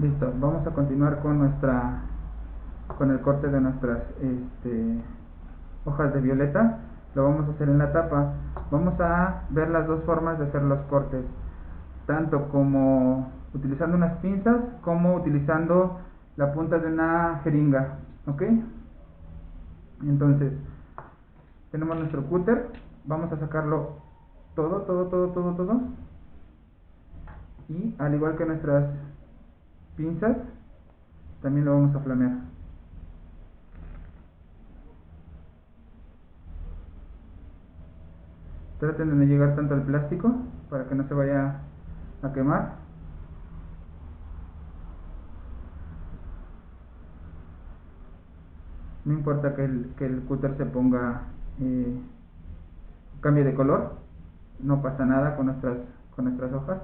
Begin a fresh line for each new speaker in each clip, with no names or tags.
Listo, vamos a continuar con el corte de nuestras hojas de violeta. Lo vamos a hacer en la tapa. Vamos a ver las dos formas de hacer los cortes, tanto como utilizando unas pinzas como utilizando la punta de una jeringa, ¿ok? Entonces tenemos nuestro cúter, vamos a sacarlo todo, y al igual que nuestras pinzas también lo vamos a flamear. Traten de no llegar tanto al plástico para que no se vaya a quemar. No importa que el cúter se ponga cambie de color, no pasa nada con nuestras hojas.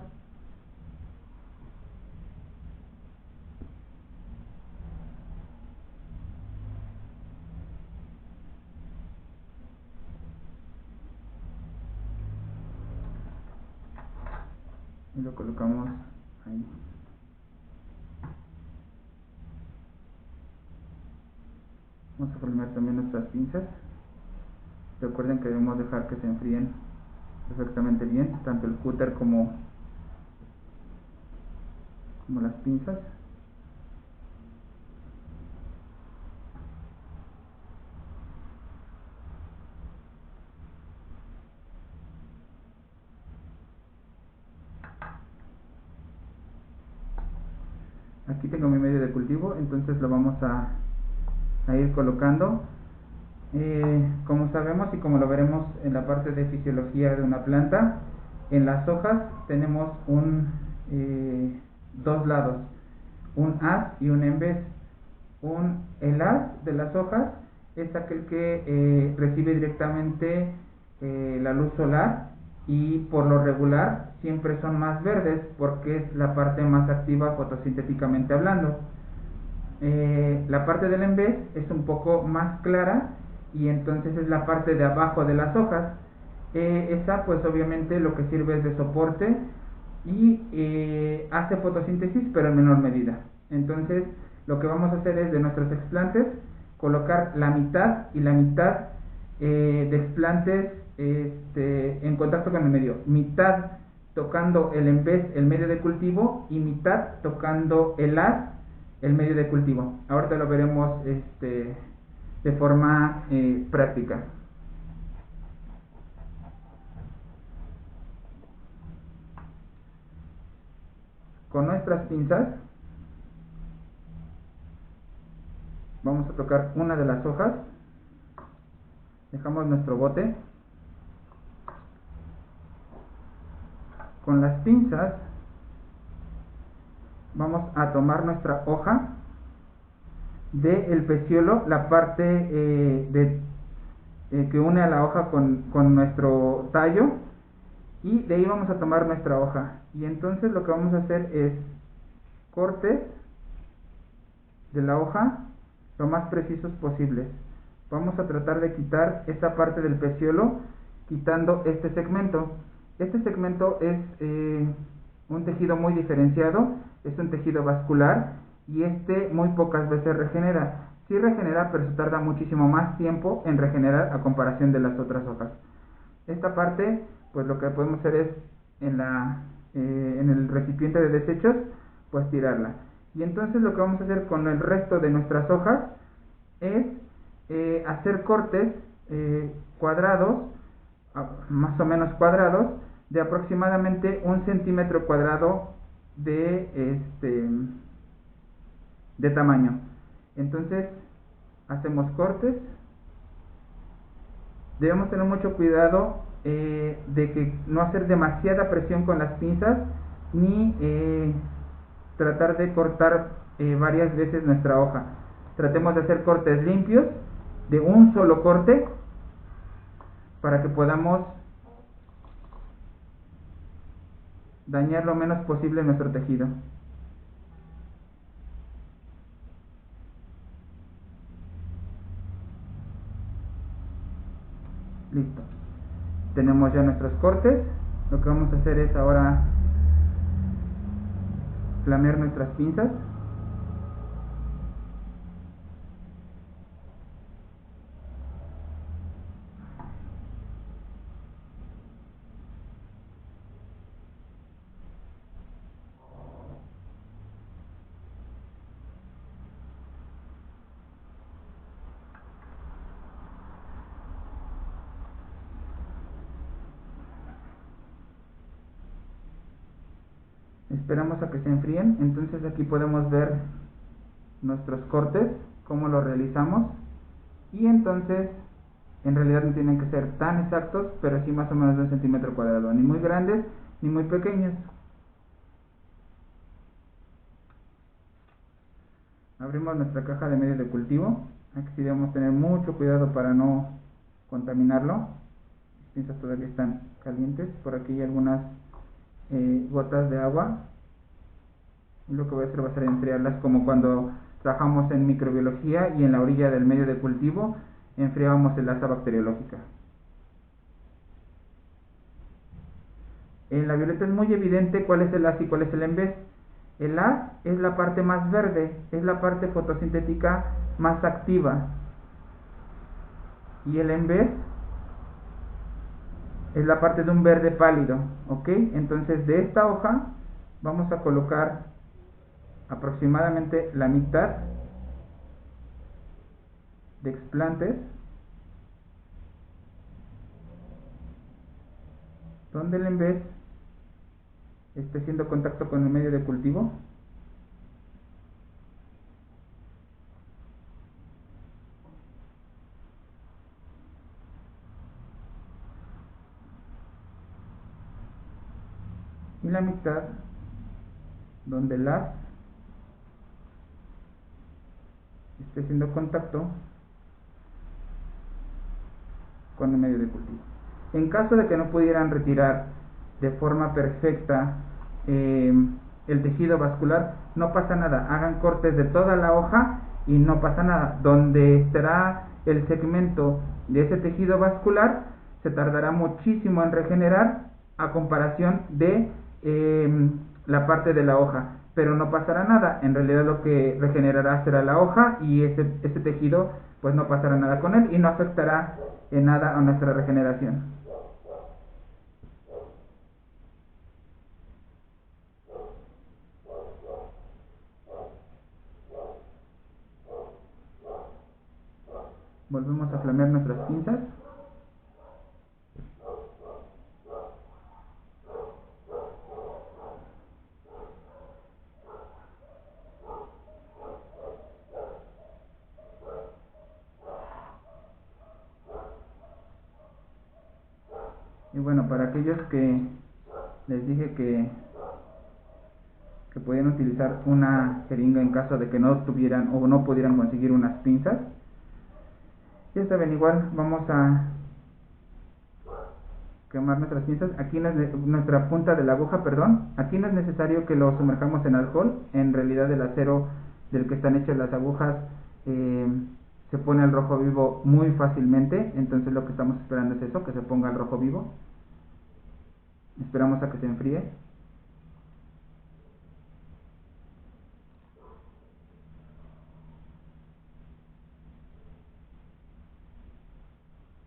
Y lo colocamos ahí. Vamos a flamear también nuestras pinzas. Recuerden que debemos dejar que se enfríen perfectamente bien, tanto el cúter como las pinzas. Aquí tengo mi medio de cultivo, entonces lo vamos a ir colocando. Como sabemos y como lo veremos en la parte de fisiología de una planta, en las hojas tenemos dos lados, un haz y un en vez. El haz de las hojas es aquel que recibe directamente la luz solar, y por lo regular siempre son más verdes porque es la parte más activa fotosintéticamente hablando. La parte del en vez es un poco más clara y entonces es la parte de abajo de las hojas. Esa pues obviamente lo que sirve es de soporte y hace fotosíntesis pero en menor medida. Entonces lo que vamos a hacer es de nuestros explantes colocar la mitad y la mitad de explantes en contacto con el medio, mitad tocando el en vez, el medio de cultivo, y mitad tocando el haz, el medio de cultivo. Ahorita lo veremos de forma práctica. Con nuestras pinzas vamos a tocar una de las hojas, dejamos nuestro bote. Con las pinzas vamos a tomar nuestra hoja del peciolo, la parte que une a la hoja con nuestro tallo, y de ahí vamos a tomar nuestra hoja, y entonces lo que vamos a hacer es cortes de la hoja lo más precisos posibles. Vamos a tratar de quitar esta parte del peciolo quitando este segmento. Este segmento es un tejido muy diferenciado, es un tejido vascular, y muy pocas veces regenera. Sí regenera, pero se tarda muchísimo más tiempo en regenerar a comparación de las otras hojas. Esta parte, pues lo que podemos hacer es en el recipiente de desechos, pues tirarla. Y entonces lo que vamos a hacer con el resto de nuestras hojas es hacer cortes cuadrados, más o menos cuadrados, de aproximadamente 1 centímetro cuadrado de tamaño. Entonces hacemos cortes. Debemos tener mucho cuidado de que no hacer demasiada presión con las pinzas, ni tratar de cortar varias veces nuestra hoja. Tratemos de hacer cortes limpios de un solo corte para que podamos dañar lo menos posible nuestro tejido. Listo, tenemos ya nuestros cortes. Lo que vamos a hacer es ahora flamear nuestras pinzas. Esperamos a que se enfríen. Entonces aquí podemos ver nuestros cortes, cómo los realizamos, y entonces en realidad no tienen que ser tan exactos, pero sí más o menos de 1 centímetro cuadrado, ni muy grandes ni muy pequeños. Abrimos nuestra caja de medio de cultivo. Aquí sí debemos tener mucho cuidado para no contaminarlo. Las pinzas todavía están calientes, por aquí hay algunas gotas de agua. Y lo que voy a hacer va a ser enfriarlas como cuando trabajamos en microbiología y en la orilla del medio de cultivo enfriábamos el asa bacteriológica. En la violeta es muy evidente cuál es el haz y cuál es el en vez. El haz es la parte más verde, es la parte fotosintética más activa, y el en vez es la parte de un verde pálido, ¿ok? Entonces de esta hoja vamos a colocar aproximadamente la mitad de explantes, donde el en vez esté haciendo contacto con el medio de cultivo. Y la mitad donde el haz esté haciendo contacto con el medio de cultivo. En caso de que no pudieran retirar de forma perfecta el tejido vascular, no pasa nada, hagan cortes de toda la hoja y no pasa nada. Donde estará el segmento de ese tejido vascular se tardará muchísimo en regenerar a comparación de la parte de la hoja, pero no pasará nada. En realidad lo que regenerará será la hoja, y ese tejido pues no pasará nada con él y no afectará en nada a nuestra regeneración. Volvemos a flamear nuestras pinzas. Y bueno, para aquellos que les dije que podían utilizar una jeringa en caso de que no tuvieran o no pudieran conseguir unas pinzas, ya saben, igual vamos a quemar nuestras pinzas. Aquí nuestra punta de la aguja, perdón, aquí no es necesario que lo sumerjamos en alcohol. En realidad el acero del que están hechas las agujas se pone al rojo vivo muy fácilmente. Entonces lo que estamos esperando es eso, que se ponga al rojo vivo. Esperamos a que se enfríe.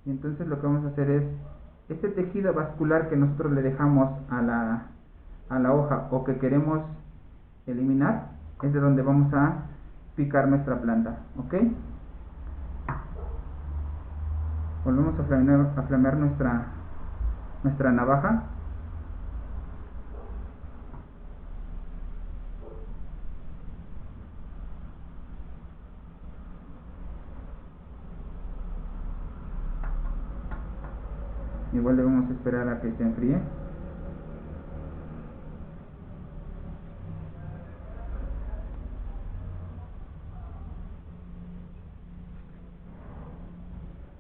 Y entonces lo que vamos a hacer es, este tejido vascular que nosotros le dejamos a la hoja o que queremos eliminar, es de donde vamos a picar nuestra planta, ¿ok? Volvemos a flamear nuestra navaja. Igual debemos esperar a que se enfríe.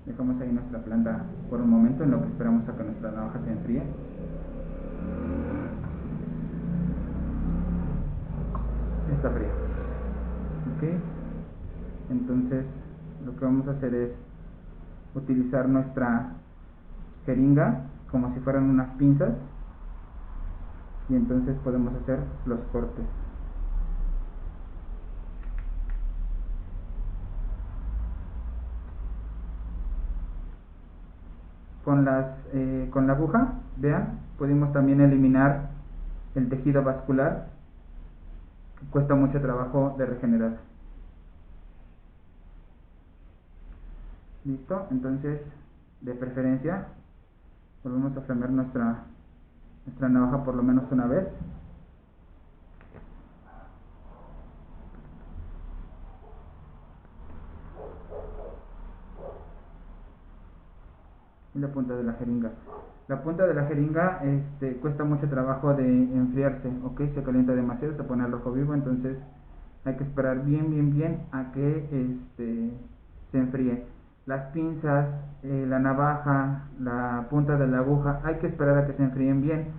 Dejamos ahí nuestra planta por un momento en lo que esperamos a que nuestra navaja se enfríe. Está fría. Ok. Entonces lo que vamos a hacer es utilizar nuestra jeringa como si fueran unas pinzas, y entonces podemos hacer los cortes. con la aguja, vean, pudimos también eliminar el tejido vascular, que cuesta mucho trabajo de regenerar. Listo, entonces de preferencia volvemos a flamear nuestra navaja por lo menos una vez. Y la punta de la jeringa. La punta de la jeringa cuesta mucho trabajo de enfriarse, ¿ok? Se calienta demasiado, se pone al rojo vivo, entonces hay que esperar bien a que se enfríe. Las pinzas, la navaja, la punta de la aguja, hay que esperar a que se enfríen bien.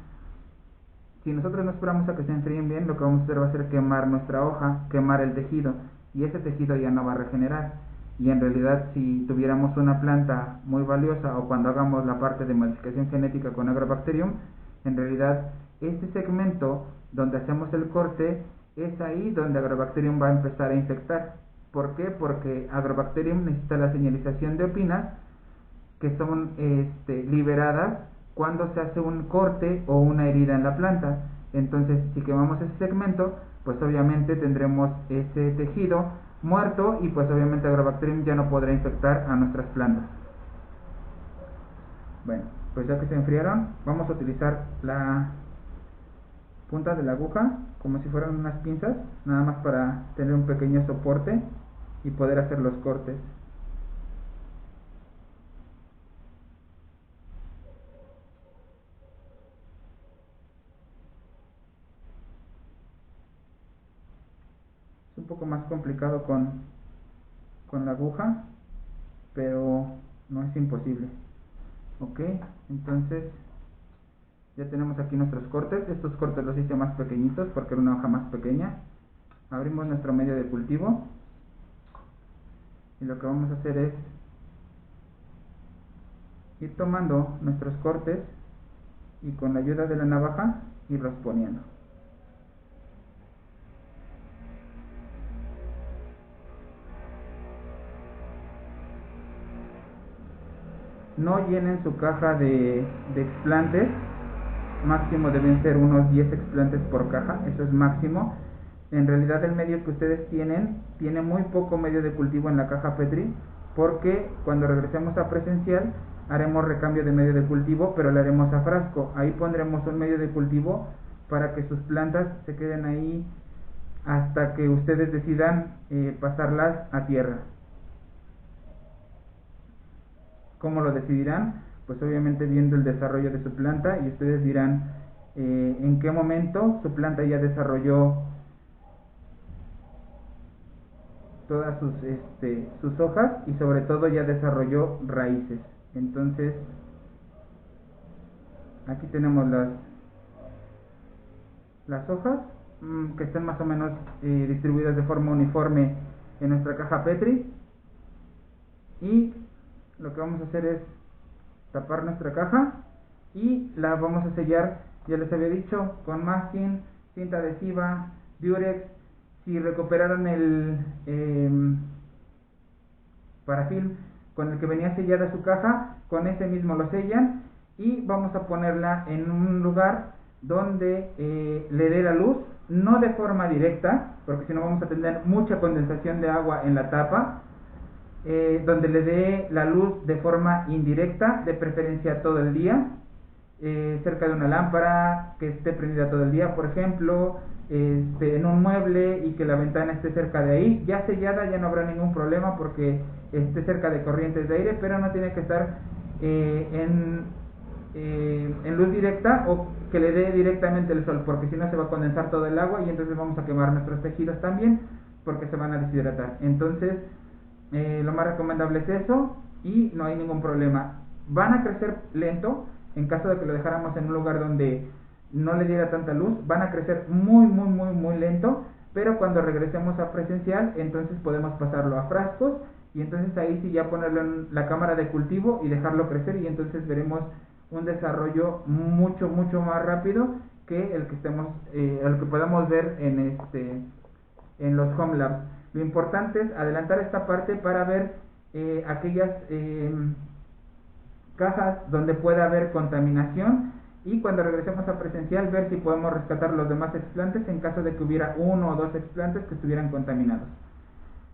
Si nosotros no esperamos a que se enfríen bien, lo que vamos a hacer va a ser quemar nuestra hoja, quemar el tejido, y ese tejido ya no va a regenerar. Y en realidad, si tuviéramos una planta muy valiosa, o cuando hagamos la parte de modificación genética con Agrobacterium, en realidad este segmento donde hacemos el corte es ahí donde Agrobacterium va a empezar a infectar. ¿Por qué? Porque Agrobacterium necesita la señalización de opinas que son liberadas cuando se hace un corte o una herida en la planta. Entonces, si quemamos ese segmento, pues obviamente tendremos ese tejido muerto y pues obviamente Agrobacterium ya no podrá infectar a nuestras plantas. Bueno, pues ya que se enfriaron, vamos a utilizar la punta de la aguja como si fueran unas pinzas, nada más para tener un pequeño soporte y poder hacer los cortes. Es un poco más complicado con la aguja, pero no es imposible. Ok, entonces ya tenemos aquí nuestros cortes. Estos cortes los hice más pequeñitos porque era una hoja más pequeña. Abrimos nuestro medio de cultivo y lo que vamos a hacer es ir tomando nuestros cortes y con la ayuda de la navaja irlos poniendo. No llenen su caja de explantes, máximo deben ser unos 10 explantes por caja, eso es máximo. En realidad el medio que ustedes tiene muy poco medio de cultivo en la caja Petri, porque cuando regresemos a presencial haremos recambio de medio de cultivo, pero lo haremos a frasco. Ahí pondremos un medio de cultivo para que sus plantas se queden ahí hasta que ustedes decidan pasarlas a tierra. ¿Cómo lo decidirán? Pues obviamente viendo el desarrollo de su planta, y ustedes dirán en qué momento su planta ya desarrolló todas sus hojas y sobre todo ya desarrolló raíces. Entonces aquí tenemos las hojas que están más o menos distribuidas de forma uniforme en nuestra caja Petri, y lo que vamos a hacer es tapar nuestra caja y la vamos a sellar, ya les había dicho, con masking, cinta adhesiva, Durex. Si recuperaron el parafilm con el que venía sellada su caja, con ese mismo lo sellan, y vamos a ponerla en un lugar donde le dé la luz, no de forma directa, porque si no vamos a tener mucha condensación de agua en la tapa, donde le dé la luz de forma indirecta, de preferencia todo el día, cerca de una lámpara que esté prendida todo el día, por ejemplo, en un mueble, y que la ventana esté cerca de ahí. Ya sellada ya no habrá ningún problema porque esté cerca de corrientes de aire, pero no tiene que estar en luz directa o que le dé directamente el sol, porque si no se va a condensar todo el agua y entonces vamos a quemar nuestros tejidos también porque se van a deshidratar. Entonces lo más recomendable es eso y no hay ningún problema. Van a crecer lento. En caso de que lo dejáramos en un lugar donde no le diera tanta luz, van a crecer muy lento, pero cuando regresemos a presencial, entonces podemos pasarlo a frascos, y entonces ahí sí ya ponerlo en la cámara de cultivo y dejarlo crecer, y entonces veremos un desarrollo mucho más rápido que el que el que podamos ver en los home labs. Lo importante es adelantar esta parte para ver aquellas cajas donde pueda haber contaminación, y cuando regresemos a presencial ver si podemos rescatar los demás explantes en caso de que hubiera uno o dos explantes que estuvieran contaminados.